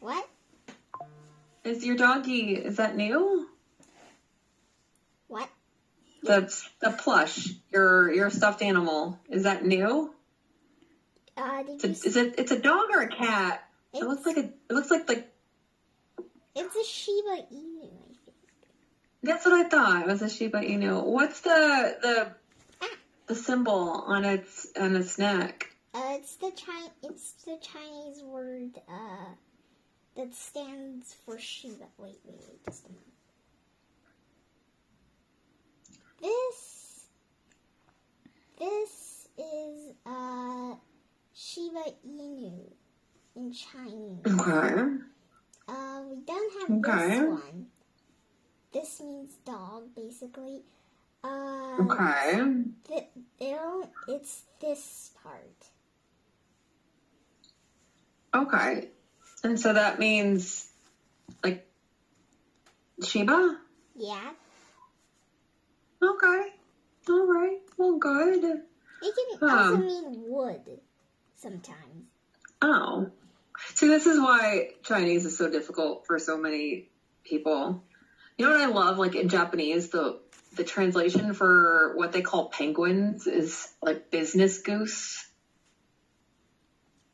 What? Is your doggy, is that new? What? The plush, your stuffed animal, is that new? It's a dog or a cat? It looks like it's a Shiba Inu, I think. That's what I thought. It was a Shiba Inu. What's the symbol on its neck? It's the Chinese word that stands for Shiba. Wait, just a minute. This is Shiba Inu in Chinese. Okay. We don't have this one. This means dog, basically. Okay. It's this part. Okay. And so that means, like, Shiba? Yeah. Okay. All right. Well, good. It can also mean wood sometimes. Oh. See, this is why Chinese is so difficult for so many people. You know what I love? Like, in Japanese, the translation for what they call penguins is, like, business goose.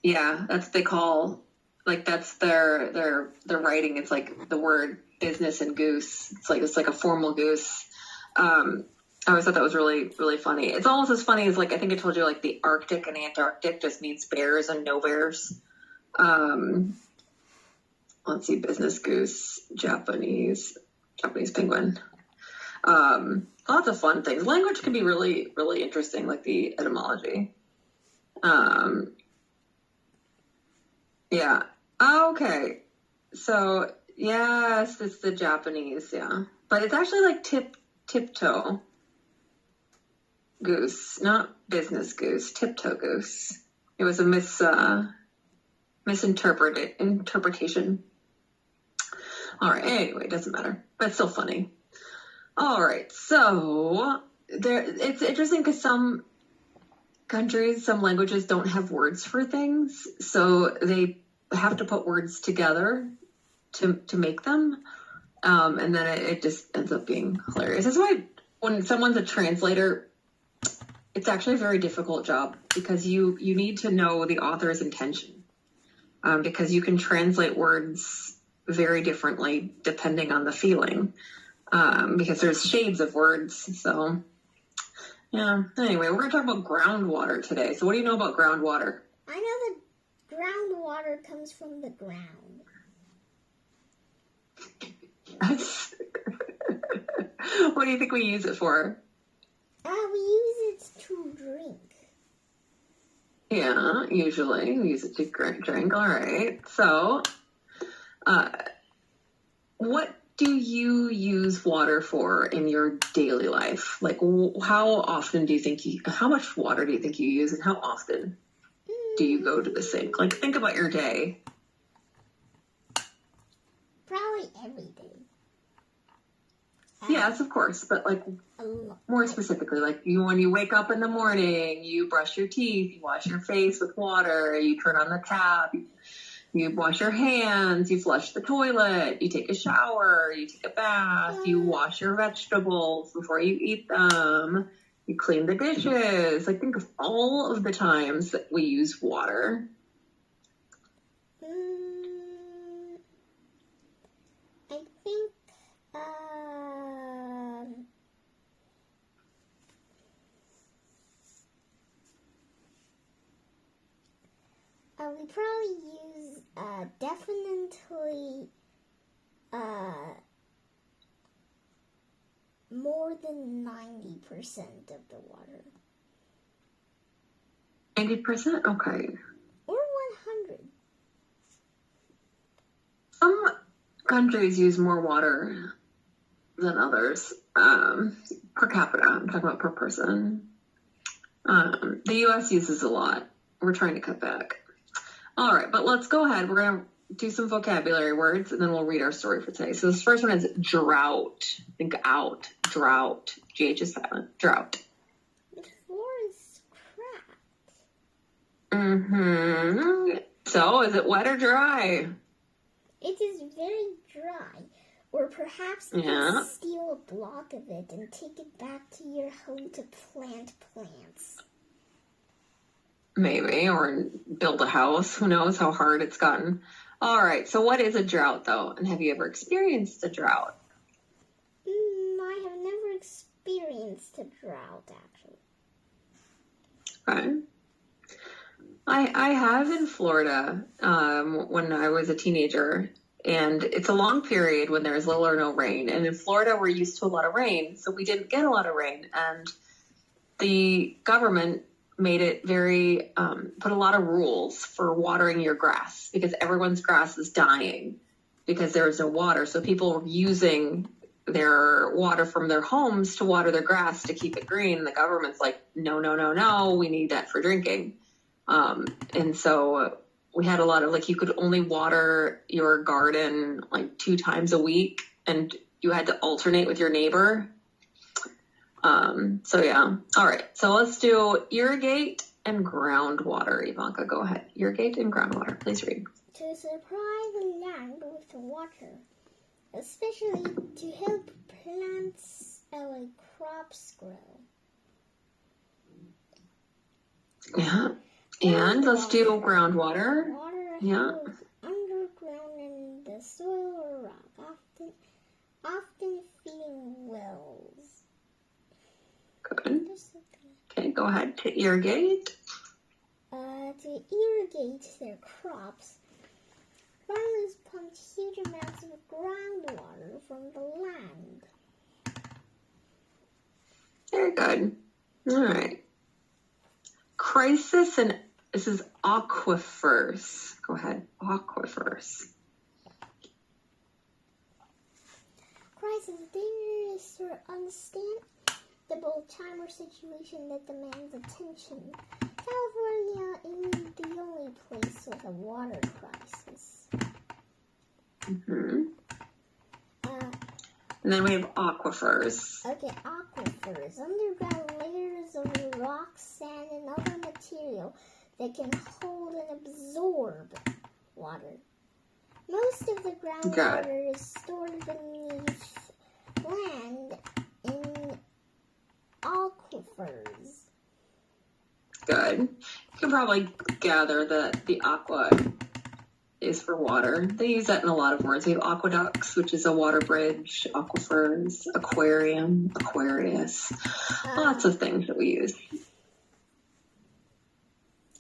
Yeah, that's what they call, like, that's their writing. It's like the word business and goose. It's like a formal goose. I always thought that was really, really funny. It's almost as funny as, like, I think I told you, like, the Arctic and Antarctic just means bears and no bears. Let's see, business goose, Japanese penguin. Lots of fun things. Language can be really, really interesting, like the etymology. Yeah. Okay. So, yes, it's the Japanese, yeah. But it's actually like tiptoe goose, not business goose, tiptoe goose. It was a interpretation. All right. Anyway, it doesn't matter. But it's still funny. All right. So it's interesting because some countries, some languages don't have words for things, so they have to put words together to make them, and then it just ends up being hilarious. That's why when someone's a translator, it's actually a very difficult job because you need to know the author's intention, because you can translate words very differently depending on the feeling, because there's shades of words. So yeah, anyway, we're going to talk about groundwater today. So what do you know about groundwater? I know that groundwater comes from the ground. What do you think we use it for? We use it to drink. Yeah, usually we use it to drink. All right. So, what do you use water for in your daily life? Like, how much water do you think you use, and how often do you go to the sink? Like, think about your day. Probably every day. Yes, of course, but like more specifically, like when you wake up in the morning, you brush your teeth, you wash your face with water, you turn on the tap, you wash your hands, you flush the toilet, you take a shower, you take a bath, you wash your vegetables before you eat them, you clean the dishes. Like, think of all of the times that we use water. I think we probably use definitely more than 90% of the water. 90%? Okay. Or 100. Some countries use more water than others. Per capita, I'm talking about per person. The U.S. uses a lot. We're trying to cut back. All right, but let's go ahead. We're going to do some vocabulary words, and then we'll read our story for today. So this first one is drought. Think out. Drought. GH is silent. Drought. The floor is cracked. So, is it wet or dry? it is very dry. Or perhaps you Yeah. can steal a block of it and take it back to your home to plant plants. Maybe, or build a house. Who knows how hard it's gotten. All right, so what is a drought, though? And have you ever experienced a drought? I have never experienced a drought, actually. Okay. I have in Florida when I was a teenager, and it's a long period when there's little or no rain. And in Florida, we're used to a lot of rain, so we didn't get a lot of rain. And the government made it very, put a lot of rules for watering your grass because everyone's grass is dying because there is no water. So people were using their water from their homes to water their grass to keep it green. And the government's like, no, no, no, no, we need that for drinking. And so we had a lot of, like, you could only water your garden like 2 times a week and you had to alternate with your neighbor. So yeah. All right. So let's do irrigate and groundwater. Ivanka, go ahead. Irrigate and groundwater. Please read. To supply the land with water, especially to help plants like crops grow. Yeah. And let's do groundwater. Water Yeah. goes underground in the soil or rock, often feeding wells. Good. Okay, go ahead to irrigate. To irrigate their crops, farmers pumped huge amounts of groundwater from the land. Very good. All right. Crisis and this is aquifers. Go ahead. Aquifers. Crisis, dangerous or understandable time or situation that demands attention. California is the only place with a water crisis. Mm-hmm. And then we have aquifers. Okay, aquifers. Underground layers of rock, sand, and other material that can hold and absorb water. Most of the groundwater is stored beneath land in aquifers. Good. You can probably gather that the aqua is for water. They use that in a lot of words. We have aqueducts, which is a water bridge, aquifers, aquarium, Aquarius. Lots of things that we use.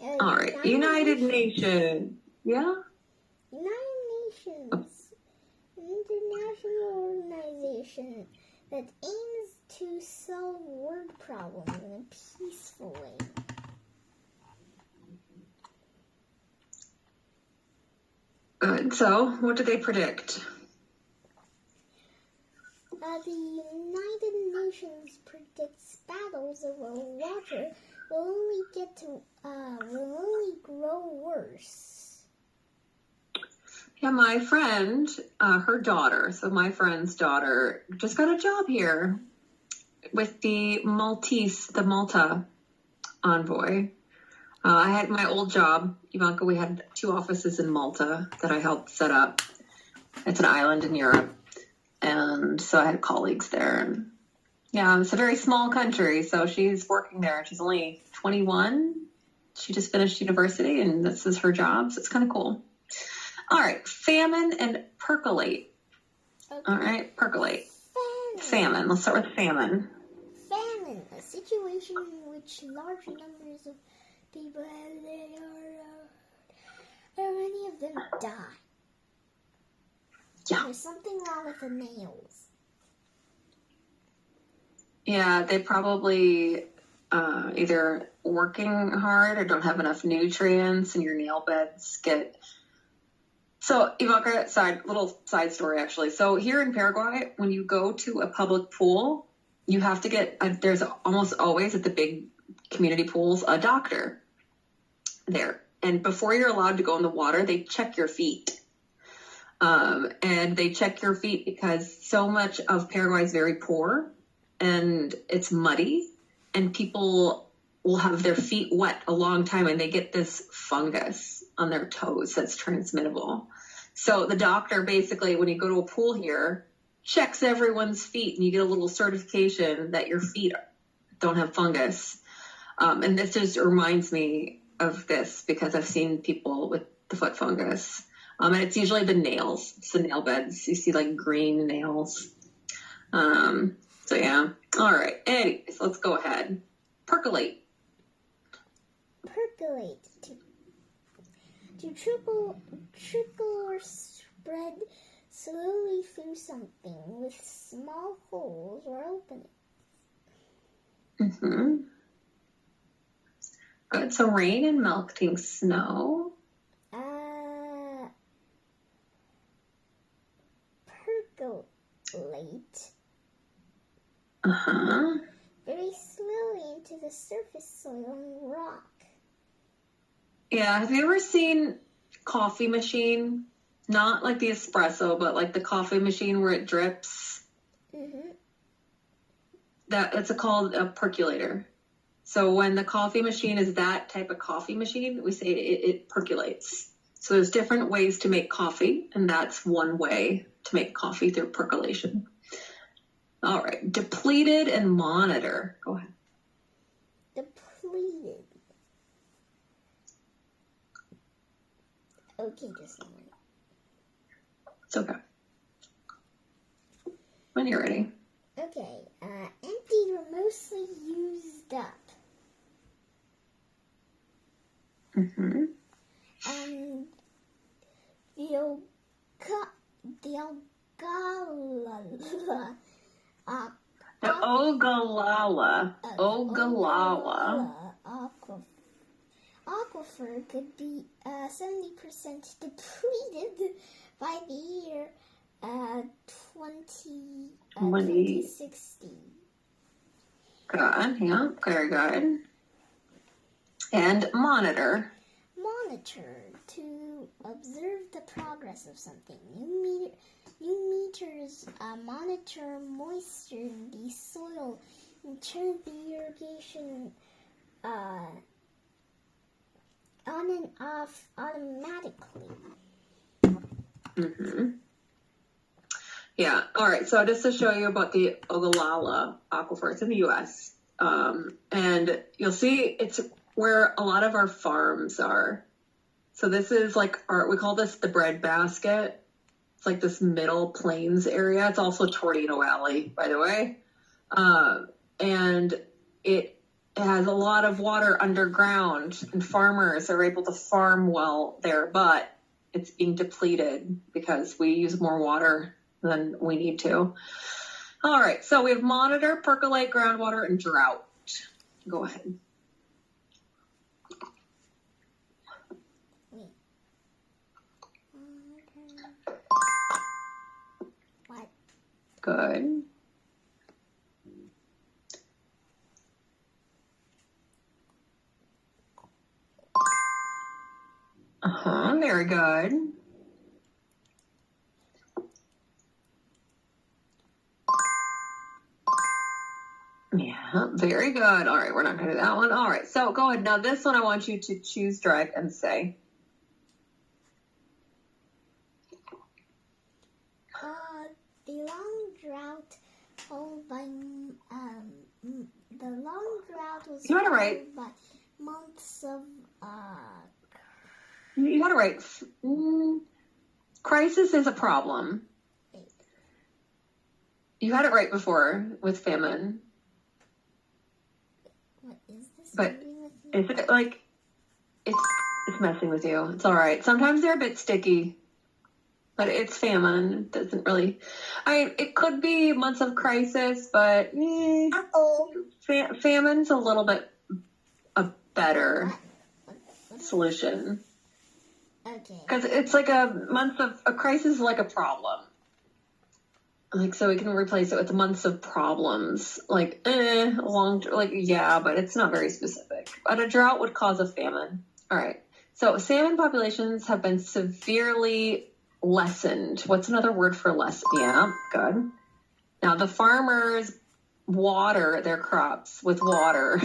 All right. United Nations. Yeah? United Nations, an international organization that aims to solve world problems in a peaceful way. Good. So, what do they predict? The United Nations predicts battles over water will only grow worse. Yeah, my friend, her daughter, so my friend's daughter just got a job here with the Malta envoy. I had my old job, Ivanka, we had 2 offices in Malta that I helped set up. It's an island in Europe. And so I had colleagues there. And yeah, it's a very small country, so she's working there. She's only 21. She just finished university, and this is her job, so it's kind of cool. All right, famine and percolate. Okay. All right, percolate. Famine. Let's start with famine. Famine, a situation in which large numbers of people or many of them die. Yeah. There's something wrong with the nails. Yeah, they probably either working hard or don't have enough nutrients, and your nail beds get... So, Ivanka, little side story, actually. So here in Paraguay, when you go to a public pool, you have to get, there's almost always at the big community pools, a doctor there. And before you're allowed to go in the water, they check your feet. And they check your feet because so much of Paraguay is very poor and it's muddy, and people will have their feet wet a long time and they get this fungus on their toes that's transmittable. So the doctor basically, when you go to a pool here, checks everyone's feet and you get a little certification that your feet don't have fungus. And this just reminds me of this because I've seen people with the foot fungus. And it's usually the nails. It's the nail beds. You see like green nails. So yeah. All right. Anyways, let's go ahead. Percolate. Percolate. To trickle or spread slowly through something with small holes or openings. Mm-hmm. Good. So rain and melting snow. Percolate. Uh-huh. Very slowly into the surface soil and rock. Yeah. Have you ever seen coffee machine? Not like the espresso, but like the coffee machine where it drips. Mm-hmm. It's called a percolator. So when the coffee machine is that type of coffee machine, we say it percolates. So there's different ways to make coffee, and that's one way to make coffee through percolation. All right, depleted and monitor. Go ahead. Depleted. Okay, just a minute. It's okay. When you're ready. Okay, emptied or mostly used up. Mm-hmm. The Ogallala aquifer could be 70% depleted by the year 2060. Good, yeah, very good. And monitor. Monitor to observe the progress of something. New meters monitor moisture in the soil and turn the irrigation on and off automatically. Mm-hmm. Yeah, all right, so just to show you about the Ogallala Aquifer, it's in the U.S., and you'll see it's where a lot of our farms are. So this is like we call this the bread basket. It's like this middle plains area. It's also Tornado Alley, by the way. And it has a lot of water underground, and farmers are able to farm well there, but it's being depleted because we use more water than we need to. All right, so we have monitor, percolate, groundwater, and drought. Go ahead. What? Good. Very good. Yeah, very good. All right, we're not going to do that one. All right, so go ahead. Now this one I want you to choose, drag, and say. The long drought followed by the long drought was You got it followed right. by months of You got it right. Crisis is a problem. You had it right before with famine. What is this? But doing with me? is it like it's messing with you? It's all right. Sometimes they're a bit sticky, but it's famine. It doesn't really. It could be months of crisis, but famine's a little bit a better solution. Okay. Because it's like a crisis is like a problem. Like, so we can replace it with months of problems. Like, yeah, but it's not very specific. But a drought would cause a famine. All right. So salmon populations have been severely lessened. What's another word for less? Yeah, good. Now the farmers water their crops with water.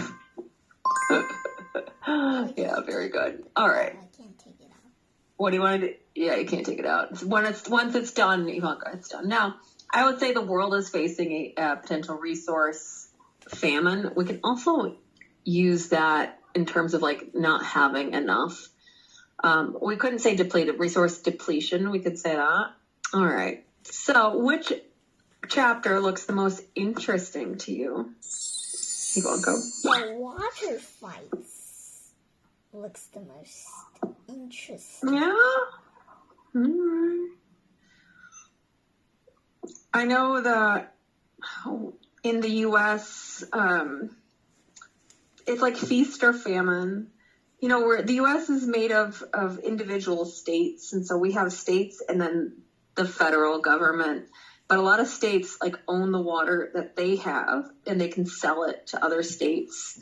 Yeah, very good. All right. I can't take it out. What do you want to do? Yeah, you can't take it out. Once it's done, Ivanka, it's done. Now, I would say the world is facing a potential resource famine. We can also use that in terms of like not having enough. We couldn't say depleted, resource depletion. We could say that. All right. So, which chapter looks the most interesting to you? Ivanka. The water fights looks the most interesting. Yeah. I know that in the U.S., it's like feast or famine. You know, where the U.S. is made of individual states, and so we have states and then the federal government. But a lot of states like own the water that they have, and they can sell it to other states.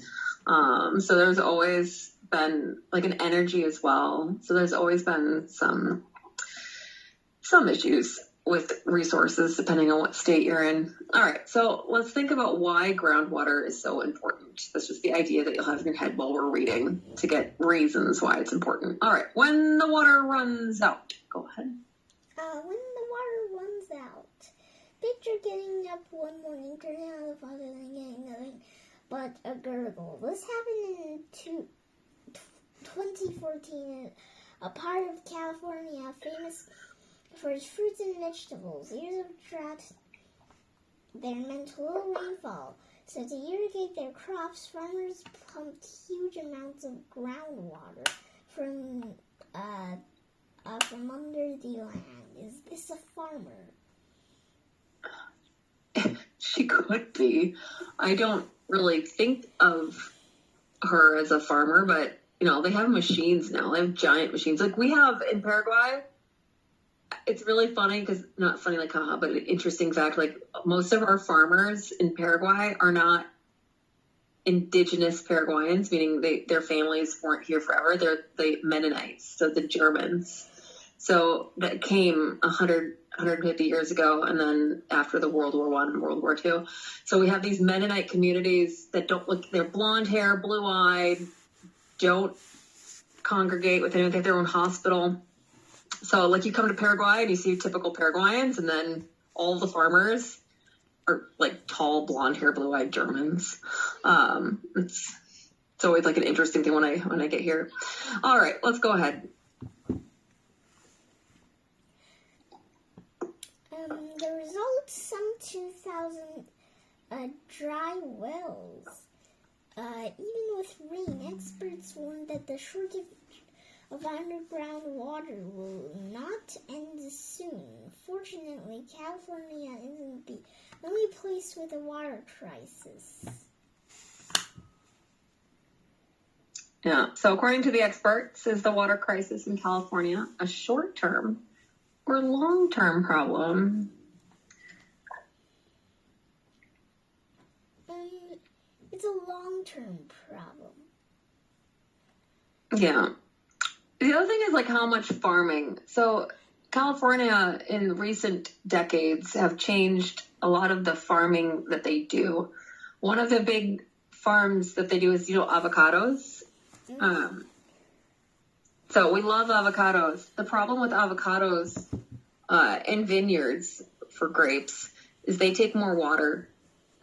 So there's always been like an energy as well. So there's always been some issues with resources depending on what state you're in. All right, so let's think about why groundwater is so important. That's just the idea that you'll have in your head while we're reading to get reasons why it's important. All right, when the water runs out. Go ahead. When the water runs out. Picture getting up one morning, turning on the faucet and getting nothing but a gurgle. This happened in 2014 a part of California famous for its fruits and vegetables. Years of drought there meant low rainfall. So to irrigate their crops, farmers pumped huge amounts of groundwater from under the land. Is this a farmer? She could be. I don't really think of her as a farmer, but you know, they have machines now. They have giant machines. Like we have in Paraguay. It's really funny because, not funny like haha, but an interesting fact, like most of our farmers in Paraguay are not indigenous Paraguayans, meaning their families weren't here forever. They're the Mennonites, so the Germans. So that came 150 years ago, and then after the World War I and World War II. So we have these Mennonite communities that don't look, they're blonde hair, blue-eyed, don't congregate with anyone, they have their own hospital. So, like, you come to Paraguay and you see typical Paraguayans, and then all the farmers are, like, tall, blonde hair, blue-eyed Germans. It's always, like, an interesting thing when I get here. All right, let's go ahead. The result, some 2,000 dry wells. Even with rain, experts warn that the shortage of underground water will not end soon. Fortunately, California isn't the only place with a water crisis. Yeah, so according to the experts, is the water crisis in California a short-term or long-term problem? It's a long-term problem. Yeah. The other thing is like how much farming. So California in recent decades have changed a lot of the farming that they do. One of the big farms that they do is, avocados. So we love avocados. The problem with avocados and vineyards for grapes is they take more water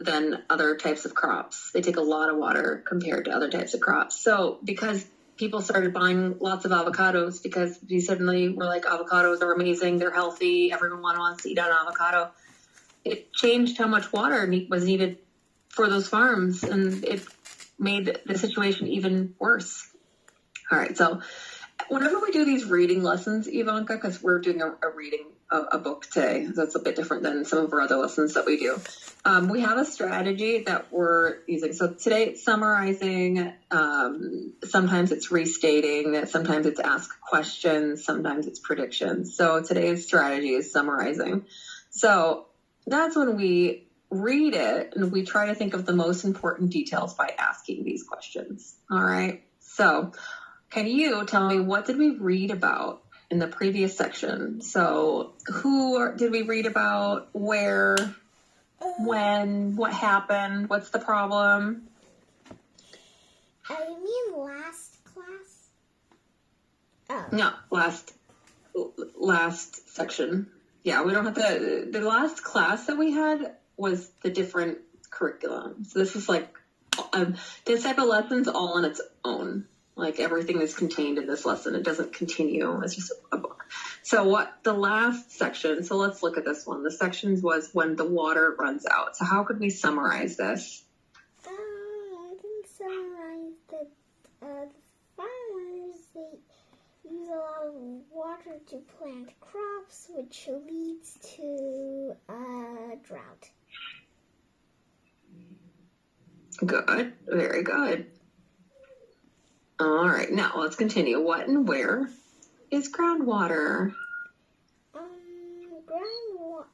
than other types of crops. They take a lot of water compared to other types of crops. So because people started buying lots of avocados because we suddenly were like, avocados are amazing, they're healthy, everyone wants to eat an avocado. It changed how much water was needed for those farms, and it made the situation even worse. All right, so whenever we do these reading lessons, Ivanka, because we're doing a reading a book today, that's a bit different than some of our other lessons that we do. We have a strategy that we're using. So today it's summarizing, sometimes it's restating, sometimes it's ask questions, sometimes it's predictions. So today's strategy is summarizing. So that's when we read it and we try to think of the most important details by asking these questions. All right. So can you tell me, what did we read about in the previous section? So who did we read about? Where? When? What happened? What's the problem? You mean last class? Oh. No, last last section. Yeah, we don't have to. The last class that we had was the different curriculum. So this is like this type of lesson's all on its own. Like everything is contained in this lesson. It doesn't continue. It's just a book. So what the last section, so let's look at this one. The sections was when the water runs out. So how could we summarize this? I can summarize that the farmers, they use a lot of water to plant crops, which leads to drought. Good. Very good. All right. Now let's continue. What and where is groundwater?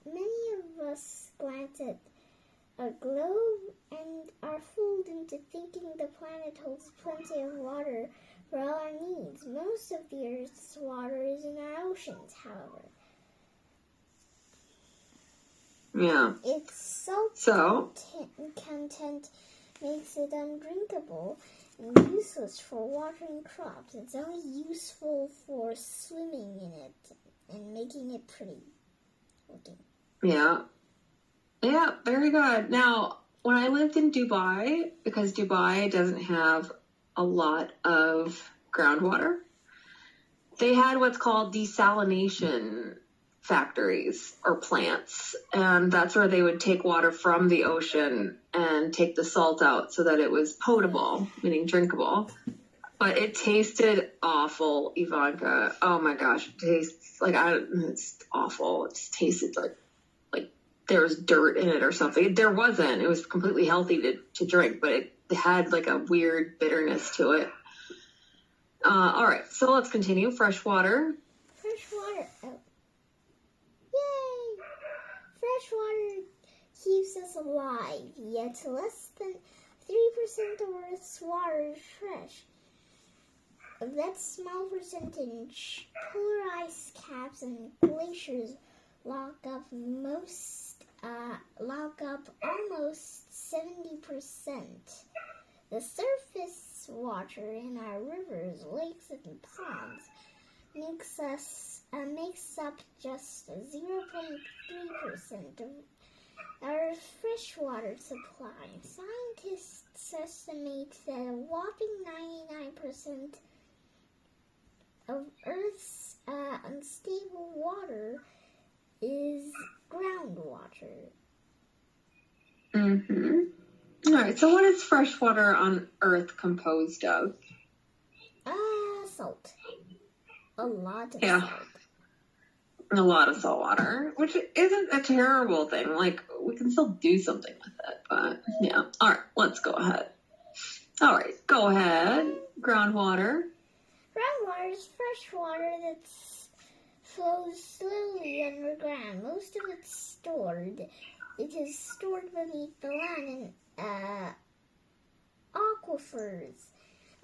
Many of us glance at a globe and are fooled into thinking the planet holds plenty of water for all our needs. Most of the Earth's water is in our oceans, however. Yeah. Its salt content makes it undrinkable and useless for watering crops. It's only useful for swimming in it and making it pretty looking. Yeah. Yeah, very good. Now, when I lived in Dubai, because Dubai doesn't have a lot of groundwater, they had what's called desalination factories or plants. And that's where they would take water from the ocean and take the salt out so that it was potable, meaning drinkable. But it tasted awful, Ivanka. Oh my gosh, it tastes like it's awful. It just tasted like there was dirt in it or something. There wasn't. It was completely healthy to drink, but it had like a weird bitterness to it. All right, so let's continue. Fresh water. Fresh water. Oh. Yay! Fresh water keeps us alive, yet less than 3% of Earth's water is fresh. Of that small percentage, polar ice caps and glaciers lock up almost 70%. The surface water in our rivers, lakes, and ponds makes up just 0.3% of our freshwater supply. Scientists estimate that a whopping 99% of Earth's unstable water is groundwater. Mm-hmm. All right, so what is fresh water on Earth composed of? Salt. A lot of Yeah. salt. A lot of salt water, which isn't a terrible thing. Like, we can still do something with it, but yeah. All right, let's go ahead. All right, go ahead. Groundwater. Groundwater is fresh water that flows slowly underground. Most of it's stored. It is stored beneath the land in aquifers.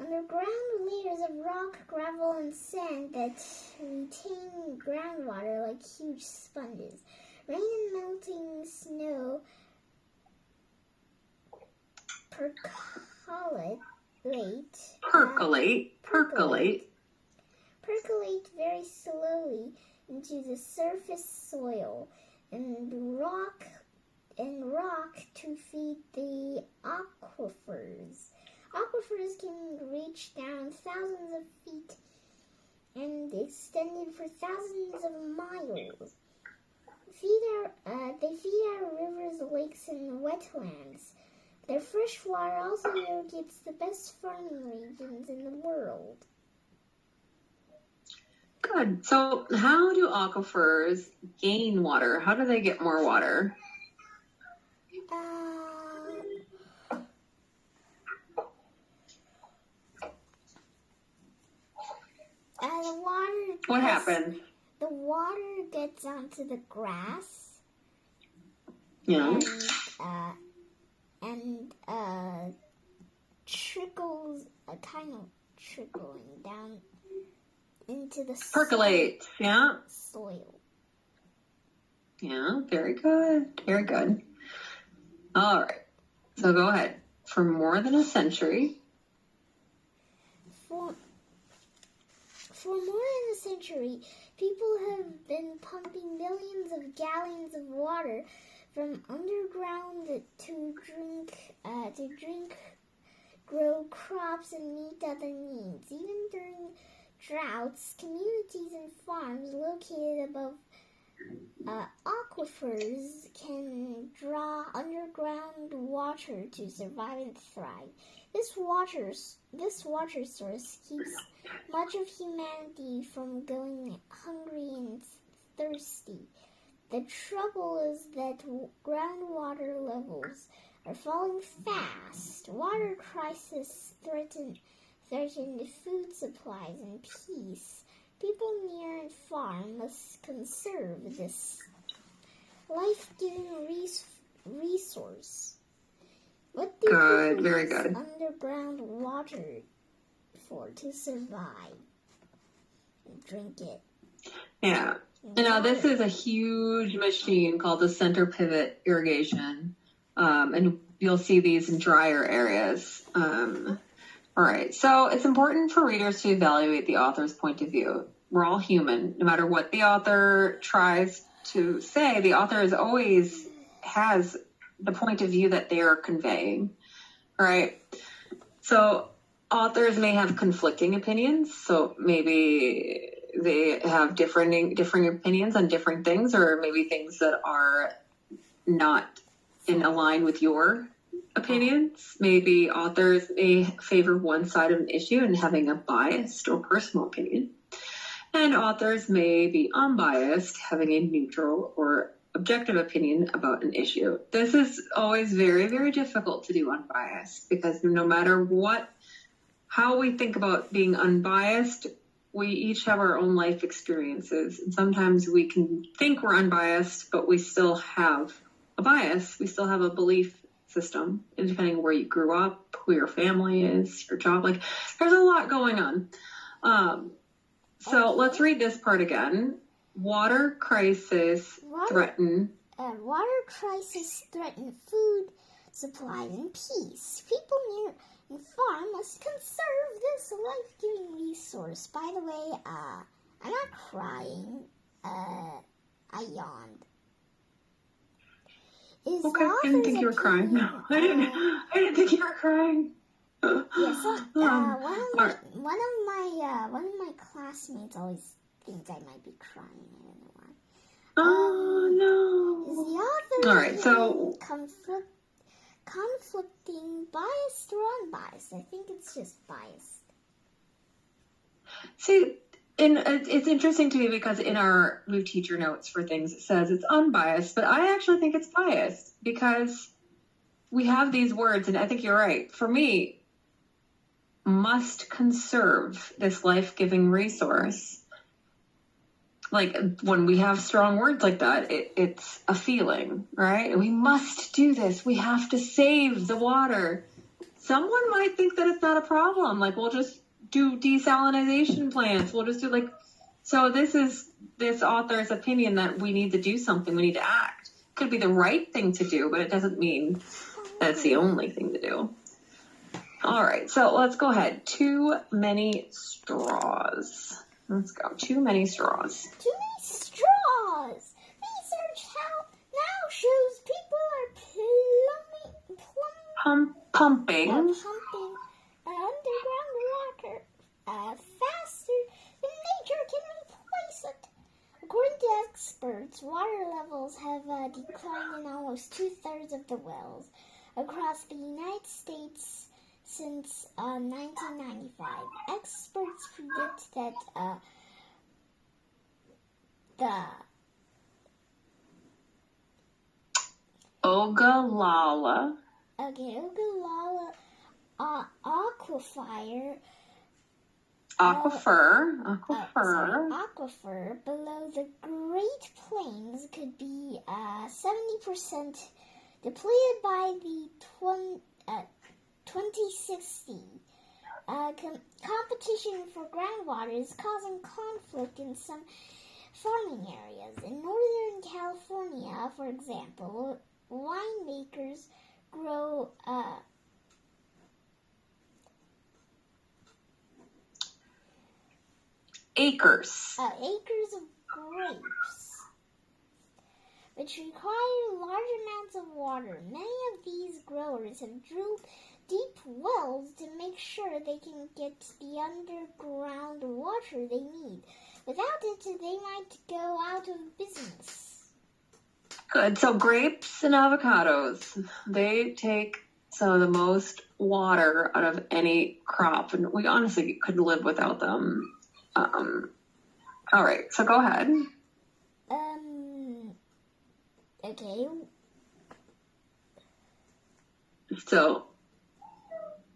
Underground, layers of rock, gravel, and sand that retain groundwater like huge sponges. Rain and melting snow percolate very slowly into the surface soil and rock to feed the aquifers. Aquifers can reach down thousands of feet and extended for thousands of miles. They feed our rivers, lakes, and wetlands. Their fresh water also irrigates the best farming regions in the world. Good. So how do aquifers gain water? How do they get more water? What happens? The water gets onto the grass. Yeah. And trickles, kind of trickling down into the percolate. Yeah. Soil. Yeah. Very good. Very good. All right. So go ahead. For more than a century. For more than a century, people have been pumping millions of gallons of water from underground to drink, grow crops, and meet other needs. Even during droughts, communities and farms located above aquifers can draw underground water to survive and thrive. This water source keeps much of humanity from going hungry and thirsty. The trouble is that groundwater levels are falling fast. Water crisis threaten food supplies and peace. People near and far must conserve this life-giving resource. What do people Very use good. underground water for to survive? And drink it. Yeah. Now, this is a huge machine called the center pivot irrigation. And you'll see these in drier areas. All right. So it's important for readers to evaluate the author's point of view. We're all human. No matter what the author tries to say, the author always has the point of view that they are conveying. All right. So authors may have conflicting opinions. So maybe they have differing opinions on different things, or maybe things that are not in line with your opinions. Maybe authors may favor one side of an issue and having a biased or personal opinion. And authors may be unbiased, having a neutral or objective opinion about an issue. This is always very, very difficult to do unbiased, because no matter how we think about being unbiased, we each have our own life experiences. And sometimes we can think we're unbiased, but we still have a bias. We still have a belief system, and depending on where you grew up, who your family is, your job, there's a lot going on. So let's read this part again. Water crisis threaten food supplies and peace. People near and far must conserve this life-giving resource. By the way, I'm not crying. I yawned. Okay, I didn't think you were crying. No, I didn't think you were crying. Yes, one of my classmates always thinks I might be crying. I don't know why. Oh no! Is the author all right? So conflicting, biased or unbiased? I think it's just biased. See, it's interesting to me because in our Move Teacher notes for things, it says it's unbiased, but I actually think it's biased because we have these words, and I think you're right. For me, must conserve this life-giving resource. When we have strong words like that, it's a feeling, right? We must do this. We have to save the water. Someone might think that it's not a problem. We'll just do desalination plants. We'll just do so this is this author's opinion that we need to do something. We need to act. Could be the right thing to do, but it doesn't mean that it's the only thing to do. All right, so let's go ahead. Too many straws. Let's go. Too many straws. Too many straws. Research now shows people are pumping underground water faster than nature can replace it. According to experts, water levels have declined in almost 2/3 of the wells across the United States since 1995. Experts predict that the Ogallala aquifer below the Great Plains could be 70% depleted by the 2060. Competition for groundwater is causing conflict in some farming areas. In Northern California, for example, winemakers grow acres. Acres of grapes, which require large amounts of water. Many of these growers have drilled deep wells to make sure they can get the underground water they need. Without it, they might go out of business. Good. So grapes and avocados, they take some of the most water out of any crop, and we honestly couldn't live without them. All right, so go ahead. Okay. So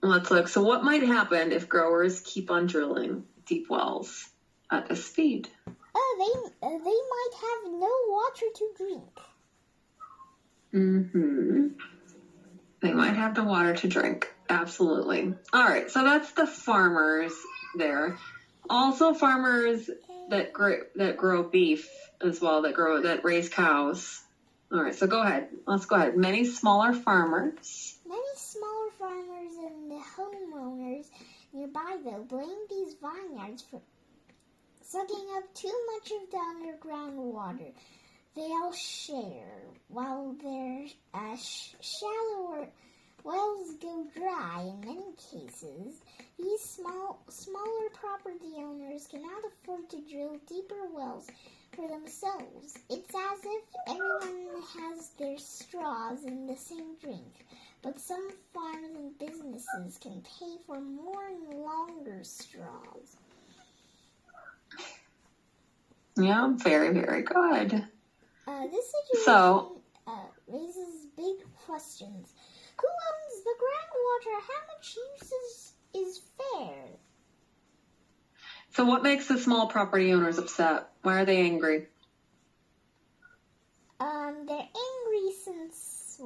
let's look. So what might happen if growers keep on drilling deep wells at this speed? They might have no water to drink. They might have the water to drink. Absolutely. All right, so that's the farmers there. Also farmers that grow beef as well, that raise cows. All right, so go ahead. Let's go ahead. Many smaller farmers And the homeowners nearby, though, blame these vineyards for sucking up too much of the underground water. They all share, while their shallower wells go dry in many cases. These smaller property owners cannot afford to drill deeper wells for themselves. It's as if everyone has their straws in the same drink, but some farms and businesses can pay for more and longer straws. Yeah, very, very good. This situation raises big questions. Who owns the groundwater? How much use is fair? So what makes the small property owners upset? Why are they angry? They're angry since,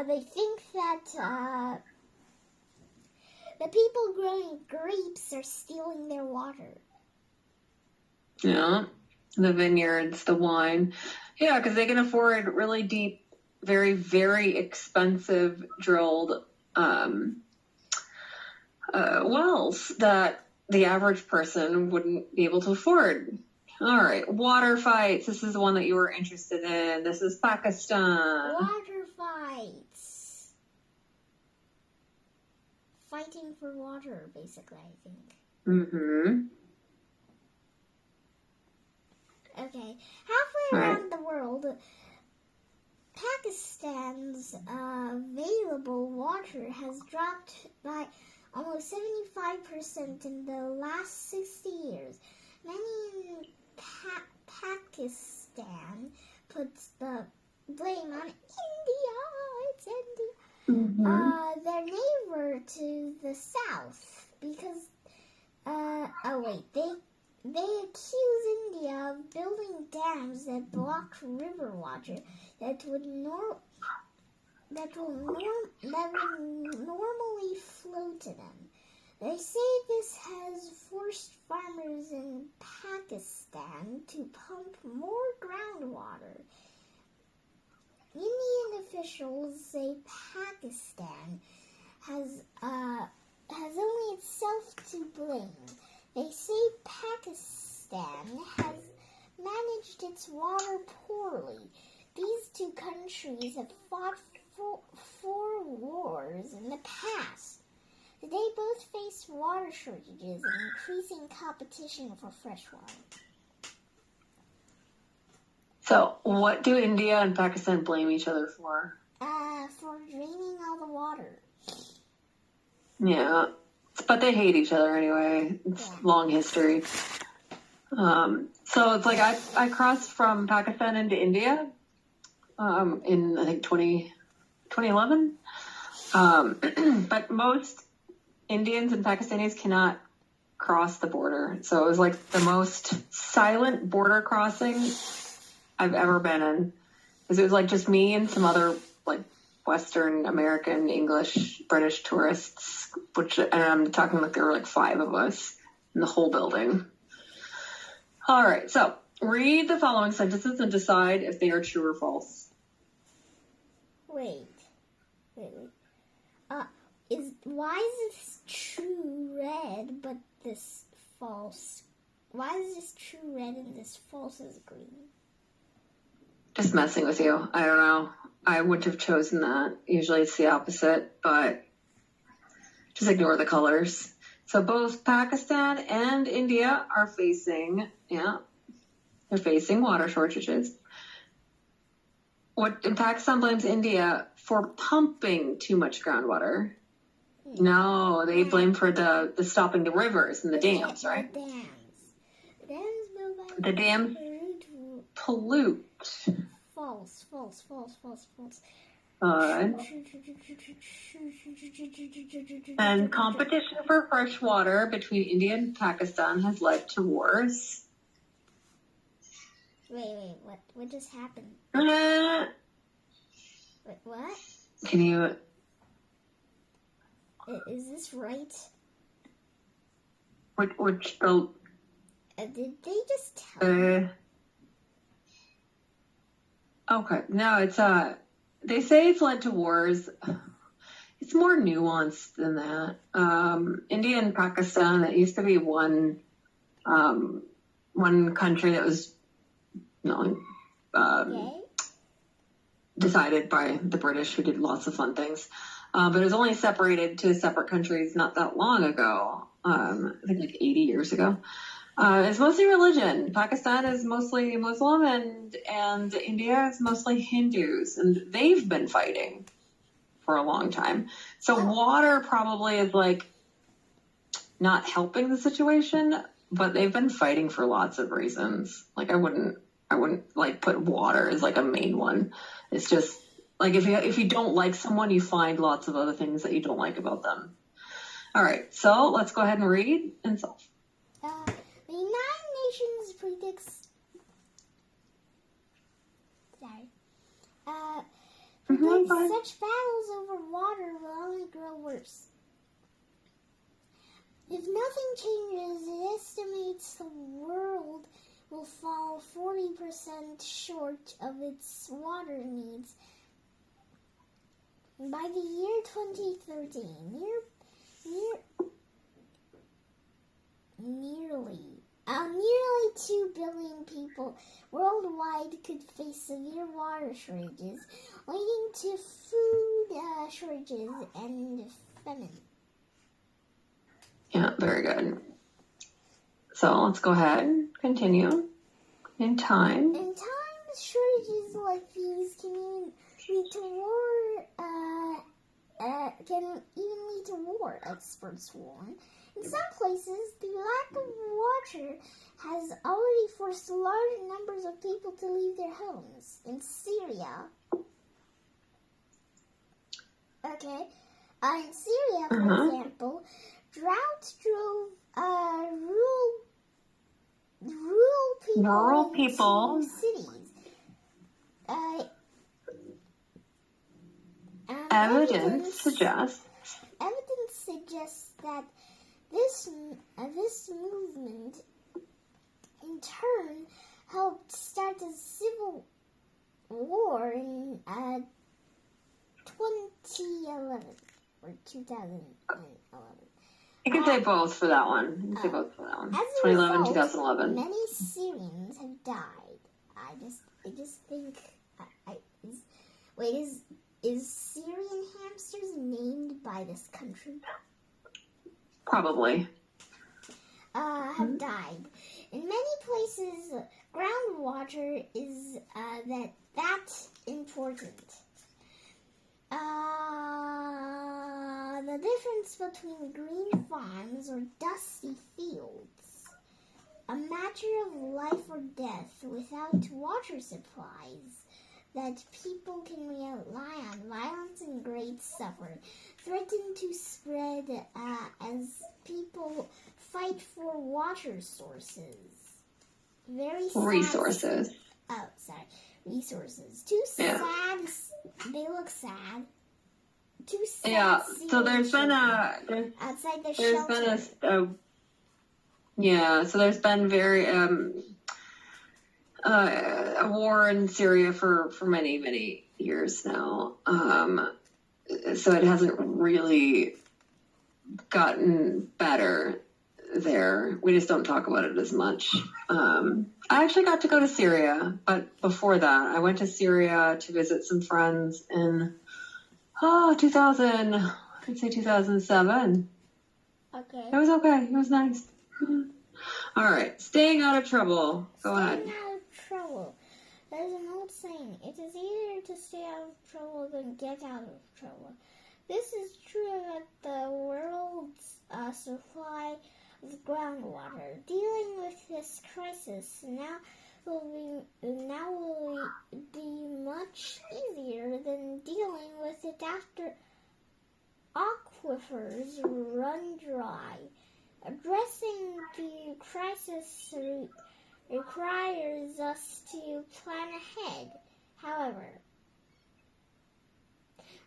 they think that the people growing grapes are stealing their water. Yeah, the vineyards, the wine. Yeah, because they can afford really deep, very, very expensive drilled wells that the average person wouldn't be able to afford. All right, water fights. This is the one that you were interested in. This is Pakistan. Water fights. Fighting for water, basically, I think. Okay, halfway around the world, Pakistan's available water has dropped by almost 75% in the last 60 years. Many in Pakistan puts the blame on India. It's India. Their neighbor to the south, because they accuse India of building dams that block river water that would normally flow to them. They say this has forced farmers in Pakistan to pump more groundwater. Indian officials say Pakistan has only itself to blame. They say Pakistan has managed its water poorly. These two countries have fought four wars in the past. They both face water shortages and increasing competition for fresh water. So, what do India and Pakistan blame each other for? For draining all the water. Yeah, but they hate each other anyway. It's long history. So it's like I crossed from Pakistan into India in, I think, 2011. But most Indians and Pakistanis cannot cross the border. So it was like the most silent border crossing I've ever been in. Because it was like just me and some other like Western American, English, British tourists, and I'm talking like there were like 5 of us in the whole building. All right, so read the following sentences and decide if they are true or false. Wait. Why is this true red, but this false Why is this true red and this false is green? Just messing with you. I don't know. I wouldn't have chosen that. Usually it's the opposite, but just ignore the colors. So both Pakistan and India are facing, they're facing water shortages. And Pakistan blames India for pumping too much groundwater. No, they blame for the stopping the rivers and the dams, right? The dams. The dams pollute. False. And competition for fresh water between India and Pakistan has led to wars. Wait, what just happened? Wait, what? Can you... Is this right? Which did they just tell me? Okay, no, it's they say it's led to wars. It's more nuanced than that. India and Pakistan, it used to be one country that was decided by the British, who did lots of fun things. But it was only separated to separate countries not that long ago. I think like 80 years ago. It's mostly religion. Pakistan is mostly Muslim and India is mostly Hindus. And they've been fighting for a long time. So water probably is like not helping the situation, but they've been fighting for lots of reasons. Like I wouldn't like put water as like a main one. It's just like if you don't like someone, you find lots of other things that you don't like about them. All right, so let's go ahead and read and solve. The United Nations predicts such battles over water will only grow worse. If nothing changes, it estimates the world will fall 40% short of its water needs by the year 2030. Nearly 2 billion people worldwide could face severe water shortages, leading to food shortages and famine. Yeah, very good. So let's go ahead and continue. In time, shortages like these can even lead to war. Experts warn. In some places, the lack of water has already forced large numbers of people to leave their homes. In Syria, for example, drought drove rural people into cities. Evidence suggests that this movement, in turn, helped start a civil war in 2011 or 2011. You can say both for that one. You can say both for that one. 2011, 2011. Many Syrians have died. I just think. Is Syrian hamsters named by this country? Probably. Have died. In many places, groundwater is that important. The difference between green farms or dusty fields, a matter of life or death without water supplies that people can rely on, violence and great suffering threaten to spread as people fight for water sources. Resources. Resources. Sad. They look sad. Too sad. Yeah. So there's been outside the shelter. So there's been a war in Syria for many, many years now. So it hasn't really gotten better. there. We just don't talk about it as much. I actually got to go to Syria, but before that, I went to Syria to visit some friends in 2000. I'd say 2007. Okay. It was okay. It was nice. All right, staying out of trouble. Go ahead. Staying out of trouble. There's an old saying, it is easier to stay out of trouble than get out of trouble. This is true at the world's supply of groundwater. Dealing with this crisis now will be much easier than dealing with it after aquifers run dry. Addressing the crisis requires us to plan ahead. However,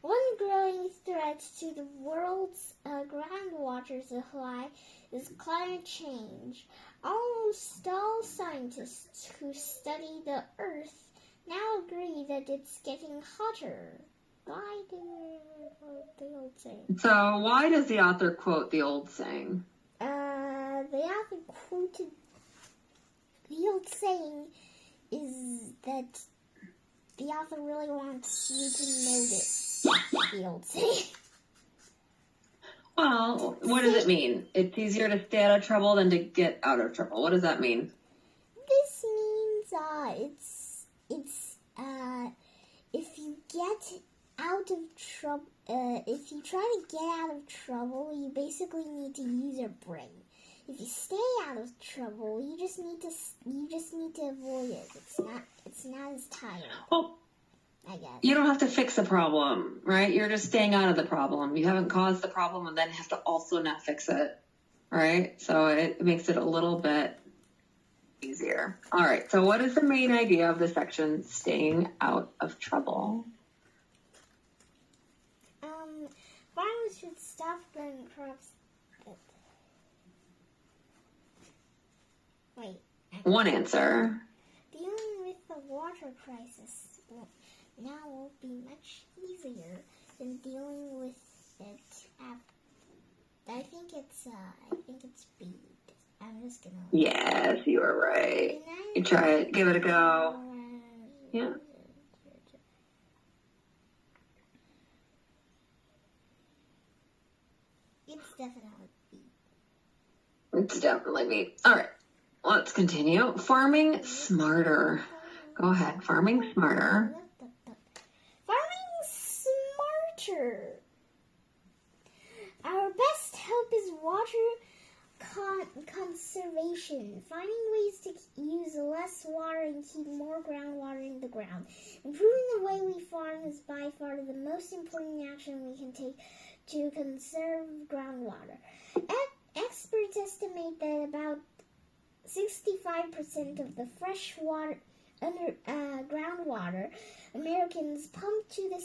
one growing threat to the world's groundwater supply is climate change. Almost all scientists who study the Earth now agree that it's getting hotter. Why do you quote the old saying? So, why does the author quote the old saying? The author quoted the old saying is that the author really wants you to notice the old saying. Well, what does it mean? It's easier to stay out of trouble than to get out of trouble. What does that mean? This means if you get out of trouble, if you try to get out of trouble, you basically need to use your brain. If you stay out of trouble, you just need to avoid it. It's not as tiring. Well, I guess. you don't have to fix the problem, right? You're just staying out of the problem. You haven't caused the problem and then have to also not fix it, right? So it makes it a little bit easier. All right. So what is the main idea of the section, staying out of trouble? Farmers should stop growing crops. Wait. One answer. Dealing with the water crisis now will be much easier than dealing with it. I think it's B. I'm just gonna. Yes, you are right. You try it. Give it a go. Yeah. It's definitely B. It's definitely me. All right. Let's continue. Farming smarter. Go ahead. Farming smarter. Farming smarter. Our best hope is water conservation. Finding ways to use less water and keep more groundwater in the ground. Improving the way we farm is by far the most important action we can take to conserve groundwater. Experts estimate that about 65% of the fresh water groundwater Americans pump to the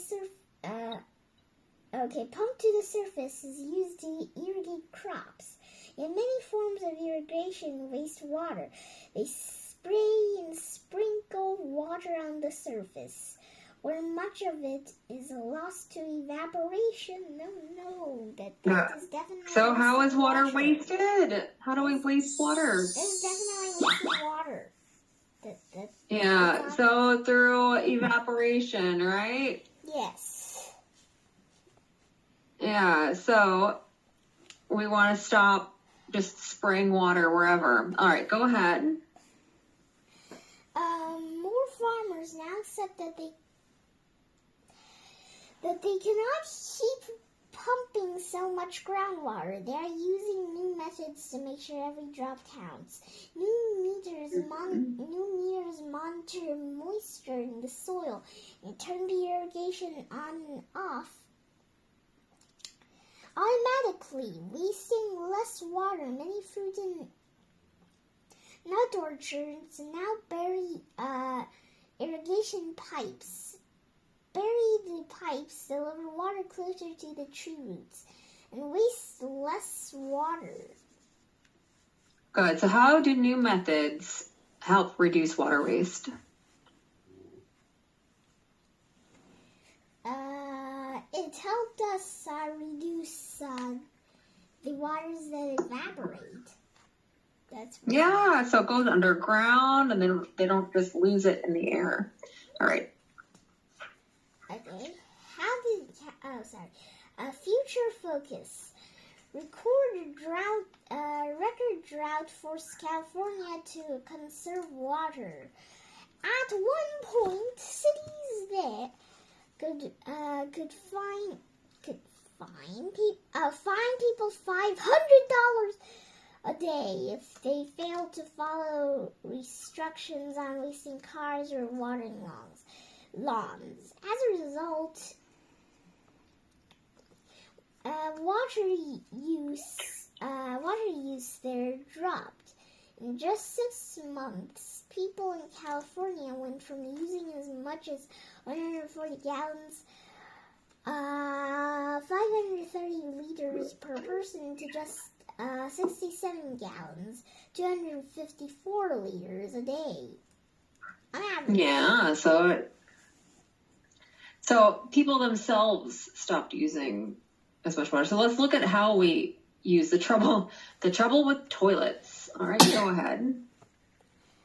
surface is used to irrigate crops. In many forms of irrigation waste water. They spray and sprinkle water on the surface, where much of it is lost to evaporation. That is definitely. So how is water wasted? How do we waste water? It's definitely wasted water. Yeah, so through evaporation, right? Yes. Yeah, so we want to stop just spraying water wherever. All right, go ahead. More farmers now accept that they cannot keep pumping so much groundwater. They are using new methods to make sure every drop counts. New meters monitor moisture in the soil and turn the irrigation on and off automatically, wasting less water. Many fruit and nut orchards now bury irrigation pipes. Buried pipes deliver water closer to the tree roots and waste less water. Good. So how do new methods help reduce water waste? It helped us reduce the waters that evaporate. That's Yeah, so it goes underground, and then they don't just lose it in the air. All right. okay. Future focus. Record drought forced California to conserve water. At one point, cities there could fine people $500 a day if they failed to follow restrictions on wasting cars or watering lawns. As a result, water use there dropped. In just 6 months, people in California went from using as much as 140 gallons, 530 liters per person, to just 67 gallons, 254 liters a day. On average. Yeah, so people themselves stopped using as much water. So let's look at how we use the trouble with toilets. All right, go ahead.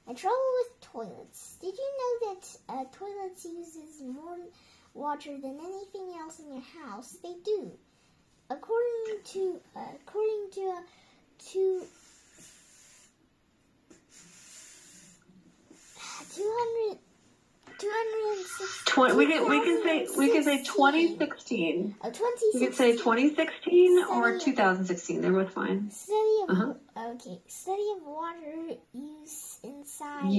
The trouble with toilets. Did you know that toilets uses more water than anything else in your house? They do. According to We can say 2016. Oh, 2016. We could say 2016 or 2016. They're both fine. Study of water use inside.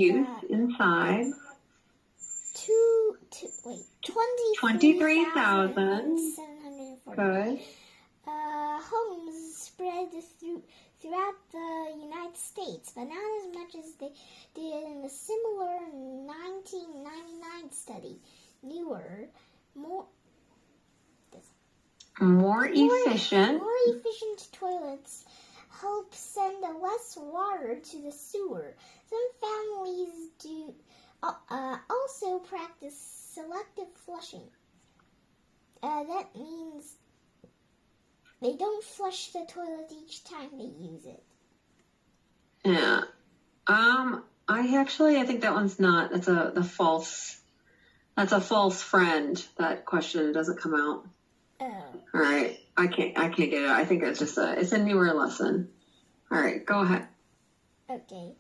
23,740 Good. homes spread throughout the United States, but not as much as they did in a similar 1999 study. Newer, more efficient toilets help send less water to the sewer. Some families do also practice selective flushing. That means they don't flush the toilet each time they use it. Yeah. I think that one's not. That's a false friend. That question doesn't come out. Oh. All right. I can't get it. I think it's a newer lesson. All right, go ahead. Okay.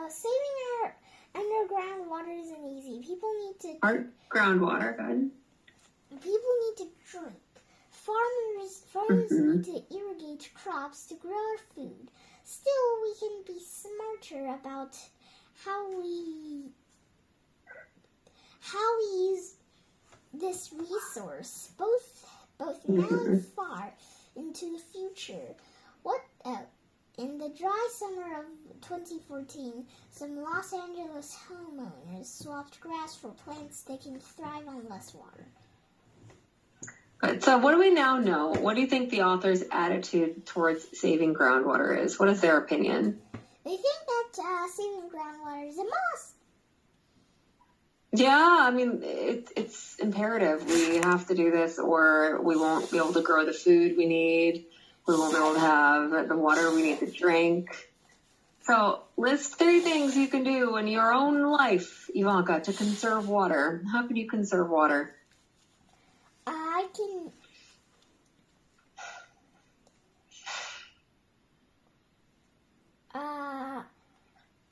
Saving our underground water isn't easy. People need to groundwater, good. People need to drink. Farmers need to irrigate crops to grow our food. Still, we can be smarter about how we use this resource, both now and far into the future. In the dry summer of 2014, some Los Angeles homeowners swapped grass for plants that can thrive on less water. Good. So what do we now know? What do you think the author's attitude towards saving groundwater is? What is their opinion? They think that saving groundwater is a must. Yeah, I mean, it's imperative. We have to do this or we won't be able to grow the food we need. We won't be able to have the water we need to drink. So list 3 things you can do in your own life, Ivanka, to conserve water. How can you conserve water?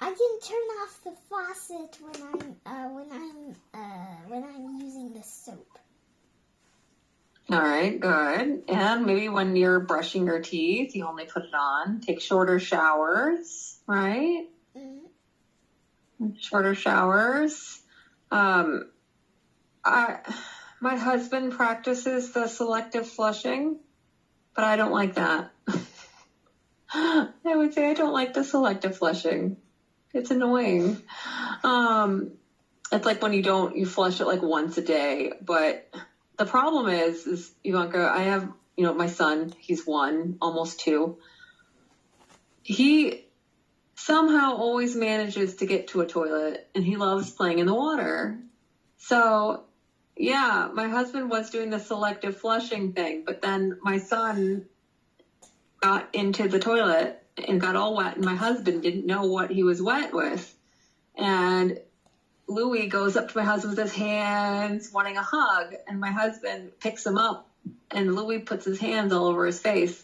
I can turn off the faucet when I'm using the soap. All right, good. And maybe when you're brushing your teeth, you only put it on. Take shorter showers, right? Mm-hmm. Shorter showers. My husband practices the selective flushing, but I don't like that. I would say I don't like the selective flushing. It's annoying. It's like when you flush it like once a day, but the problem is Ivanka, I have, my son, he's 1, almost 2. He somehow always manages to get to a toilet and he loves playing in the water. So yeah, my husband was doing the selective flushing thing, but then my son got into the toilet and got all wet, and my husband didn't know what he was wet with. And Louis goes up to my husband with his hands, wanting a hug, and my husband picks him up, and Louis puts his hands all over his face.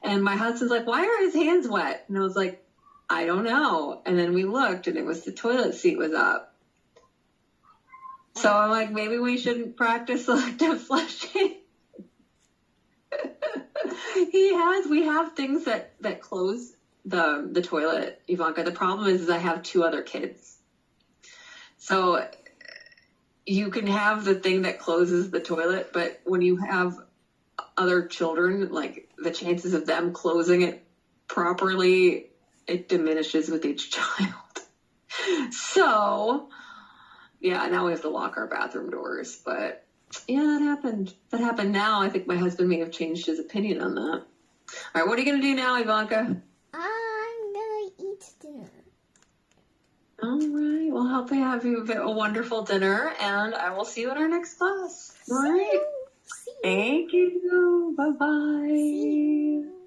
And my husband's like, why are his hands wet? And I was like, I don't know. And then we looked, and it was the toilet seat was up. So I'm like, maybe we shouldn't practice selective flushing. We have things that close the toilet, Ivanka. The problem is I have 2 other kids. So you can have the thing that closes the toilet, but when you have other children, like the chances of them closing it properly, it diminishes with each child. So yeah, now we have to lock our bathroom doors, but yeah, that happened. Now I think my husband may have changed his opinion on that. All right, what are you going to do now, Ivanka? I'm gonna eat dinner. All right, well, hope I have you a wonderful dinner, and I will see you in our next class. All right. See you. Thank you. Bye-bye. See you.